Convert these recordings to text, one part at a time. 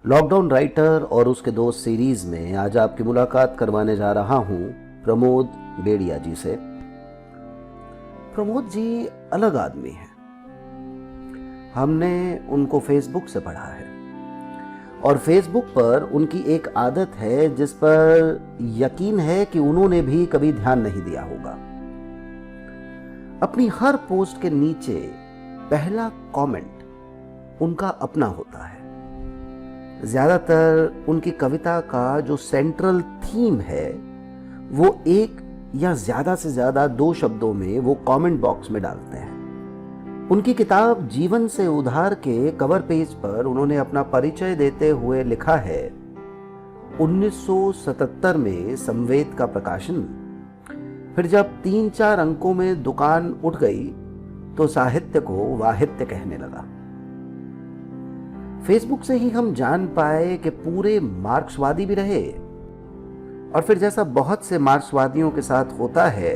Lockdown writer और उसके दोस्त सीरीज में आज आपकी मुलाकात करवाने जा रहा हूं प्रमोद बेड़िया जी से। प्रमोद जी अलग आदमी हैं। हमने उनको फेसबुक से पढ़ा है और फेसबुक पर उनकी एक आदत है जिस पर यकीन है कि उन्होंने भी कभी ध्यान नहीं दिया होगा। अपनी हर पोस्ट के नीचे पहला कमेंट उनका अपना होता है। ज्यादातर उनकी कविता का जो सेंट्रल थीम है वो एक या ज्यादा से ज्यादा 2 शब्दों में वो कमेंट बॉक्स में डालते हैं। उनकी किताब जीवन से उधार के कवर पेज पर उन्होंने अपना परिचय देते हुए लिखा है, 1977 में संवेद का प्रकाशन। फिर जब 3-4 अंकों में दुकान उठ गई तो साहित्य को वाहित्य कहने लगा। फेसबुक से ही हम जान पाए कि पूरे मार्क्सवादी भी रहे और फिर जैसा बहुत से मार्क्सवादियों के साथ होता है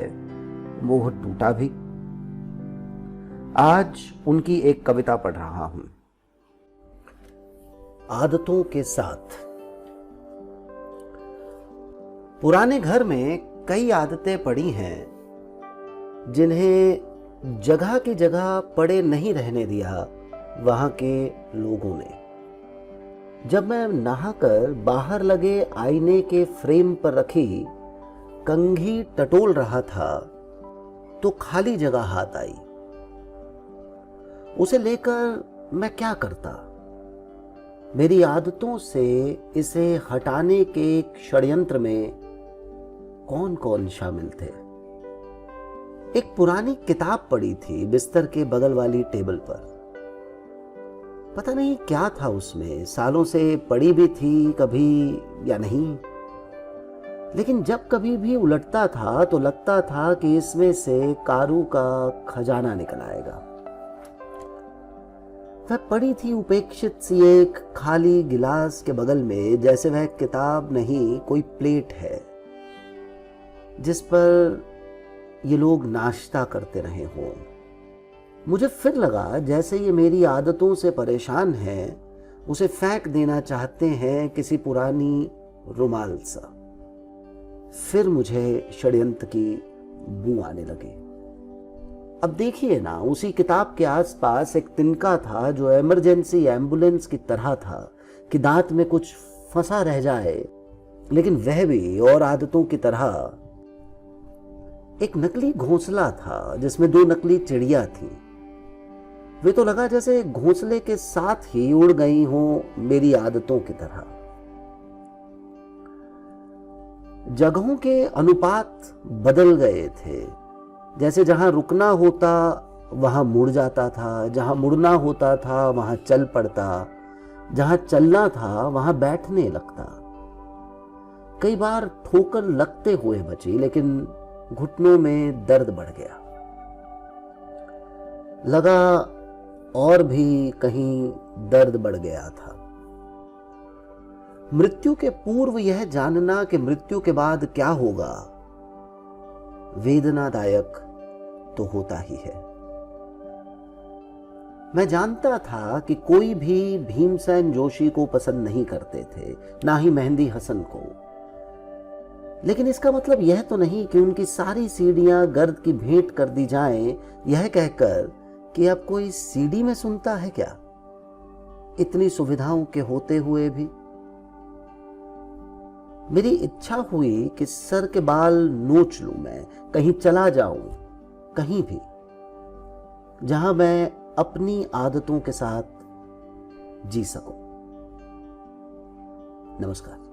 मोह टूटा भी। आज उनकी एक कविता पढ़ रहा हूं, आदतों के साथ। पुराने घर में कई आदतें पड़ी हैं जिन्हें जगह की जगह पड़े नहीं रहने दिया वहां के लोगों ने। जब मैं नहाकर बाहर लगे आईने के फ्रेम पर रखी कंघी टटोल रहा था तो खाली जगह हाथ आई। उसे लेकर मैं क्या करता? मेरी आदतों से इसे हटाने के एक षड्यंत्र में कौन कौन शामिल थे। एक पुरानी किताब पड़ी थी बिस्तर के बगल वाली टेबल पर। पता नहीं क्या था उसमें, सालों से पड़ी भी थी कभी या नहीं, लेकिन जब कभी भी उलटता था तो लगता था कि इसमें से कारू का खजाना निकल आएगा। वह पड़ी थी उपेक्षित सी एक खाली गिलास के बगल में, जैसे वह किताब नहीं कोई प्लेट है जिस पर ये लोग नाश्ता करते रहे हों। मुझे फिर लगा जैसे ये मेरी आदतों से परेशान है, उसे फेंक देना चाहते हैं किसी पुरानी रुमाल सा। फिर मुझे षड्यंत्र की बू आने लगी। अब देखिए ना, उसी किताब के आसपास एक तिनका था जो इमरजेंसी एम्बुलेंस की तरह था कि दांत में कुछ फंसा रह जाए, लेकिन वह भी और आदतों की तरह एक नकली घोंसला था जिसमें 2 नकली चिड़िया थी। वे तो लगा जैसे घोंसले के साथ ही उड़ गई हों मेरी आदतों की तरह। जगहों के अनुपात बदल गए थे, जैसे जहां रुकना होता वहां मुड़ जाता था, जहां मुड़ना होता था वहां चल पड़ता, जहां चलना था वहां बैठने लगता। कई बार ठोकर लगते हुए बची, लेकिन घुटनों में दर्द बढ़ गया। लगा और भी कहीं दर्द बढ़ गया था। मृत्यु के पूर्व यह जानना कि मृत्यु के बाद क्या होगा वेदनादायक तो होता ही है। मैं जानता था कि कोई भी भीमसेन जोशी को पसंद नहीं करते थे, ना ही मेहंदी हसन को, लेकिन इसका मतलब यह तो नहीं कि उनकी सारी सीडियां गर्द की भेंट कर दी जाएं, यह कहकर कि अब कोई सीडी में सुनता है क्या, इतनी सुविधाओं के होते हुए भी। मेरी इच्छा हुई कि सर के बाल नोच लूं, मैं कहीं चला जाऊं, कहीं भी जहां मैं अपनी आदतों के साथ जी सकूं। नमस्कार।